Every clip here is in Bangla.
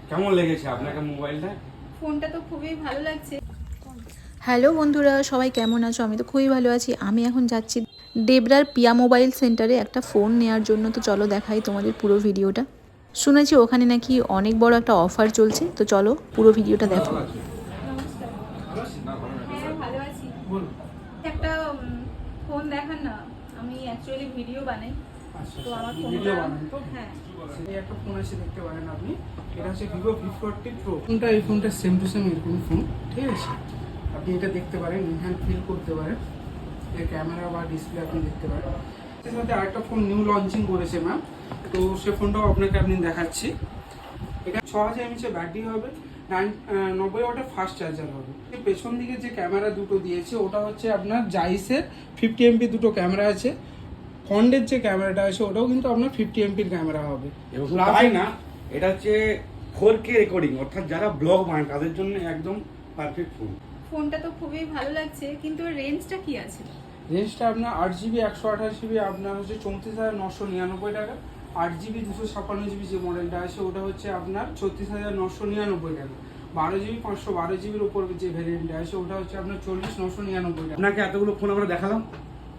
কেমন লেগেছে আপনাকে মোবাইলটা? ফোনটা তো খুবই ভালো লাগছে। হ্যালো বন্ধুরা, সবাই কেমন আছো? আমি তো খুবই ভালো আছি। আমি এখন যাচ্ছি দেবরার পিয়া মোবাইল সেন্টারে একটা ফোন নেওয়ার জন্য। তো চলো দেখাই তোমাদের পুরো ভিডিওটা। শুনেছি ওখানে নাকি অনেক বড় একটা অফার চলছে, তো চলো পুরো ভিডিওটা দেখো। নমস্কার। হ্যাঁ, ভালো আছি। একটা ফোন দেখান না। আমি অ্যাকচুয়ালি ভিডিও বানাই, তো আমার ভিডিও ফোনটা বানান তো? হ্যাঁ এই একটা ফোন আছে, দেখতে পারেন আপনি। এটা হচ্ছে ভিভো V40 Pro। ফোনটা এই ফোনটা সেম টু সেম এরকম ফোন, ঠিক আছে? আপনি এটা দেখতে পারেন, হ্যান্ড ফিল করতে পারেন, এর ক্যামেরা বা ডিসপ্লে আপনি দেখতে পারেন। এর সাথে আরেকটা ফোন নিউ লঞ্চিং করেছে ম্যাম, তো সে ফোনটাও আপনাকে আমি দেখাচ্ছি। এটা 6000 mAh ব্যাটারি হবে, 90 ওয়াটের ফাস্ট চার্জার হবে। পেছন দিকে যে ক্যামেরা দুটো দিয়েছে ওটা হচ্ছে আপনার জাইসের 50 MP দুটো ক্যামেরা আছে। ফ্রন্টের যে ক্যামেরাটা আছে ওটাও কিন্তু আপনার 50 MP ক্যামেরা হবে। এবং তাই না, এটা হচ্ছে 4K রেকর্ডিং, অর্থাৎ যারা ব্লগ বানায় তাদের জন্য একদম পারফেক্ট ফোন। ফোনটা তো খুবই ভালো লাগছে, কিন্তু এর রেঞ্জটা কি আছে? রেঞ্জটা আপনার 8GB 128GB আপনার হচ্ছে 34,999 টাকা। 8GB 256GB যে মডেলটা আছে ওটা হচ্ছে আপনার 36,999 টাকা। 12GB 512GBর উপর যে ভ্যারিয়েন্টটা আছে ওটা হচ্ছে আপনার 40,999 টাকা। আপনাকে এতগুলো ফোন আমরা দেখালাম,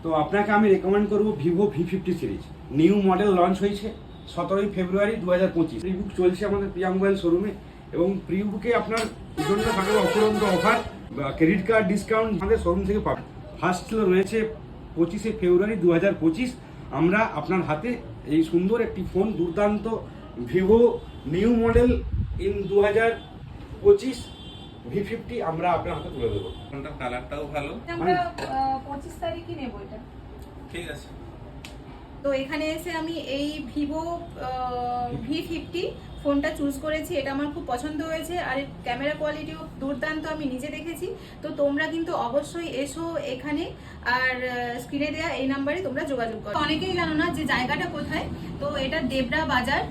তো আপনাকে আমি রেকমেন্ড করবো Vivo V50 series. New model launch হয়েছে 17 ফেব্রুয়ারি 2025। প্রি বুক চলছে আমাদের প্রিয়া মোবাইল শোরুমে, এবং প্রি বুকে আপনার জন্য থাকবে অফুরন্ত অফার, ক্রেডিট কার্ড ডিসকাউন্ট আমাদের শোরুম থেকে পাবেন। ফার্স্ট রয়েছে 25 ফেব্রুয়ারি 2025। আমরা আপনার হাতে এই সুন্দর একটি ফোন, দুর্দান্ত Vivo new model in 2025 V50 আমরা আপনার হাতে তুলে দেবো। ফোনটার কালারটাও ভালো। আমরা 25 তারিখই নেব এটা। ঠিক আছে। তো এখানে এসে আমি এই ভিভো V50 ফোনটা চুজ করেছি। এটা আমার খুব পছন্দ হয়েছে, আর ক্যামেরা কোয়ালিটিও দুর্দান্ত, আমি নিজে দেখেছি। তো তোমরা কিন্তু অবশ্যই এসো এখানে, আর স্ক্রিনে দেওয়া এই নাম্বারে তোমরা যোগাযোগ করো। অনেকেই জানো না যে জায়গাটা কোথায়। তো এটা দেবরা বাজার,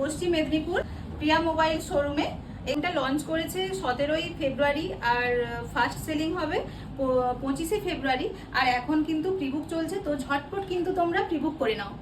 পশ্চিম মেদিনীপুর, প্রিয়া মোবাইল শোরুমে। এটা লঞ্চ করেছে 17 ফেব্রুয়ারি, আর ফার্স্ট সেলিং হবে 25 ফেব্রুয়ারি। আর এখন কিন্তু প্রিবুক চলছে, তো ঝটপট কিন্তু তোমরা প্রিবুক করে নাও।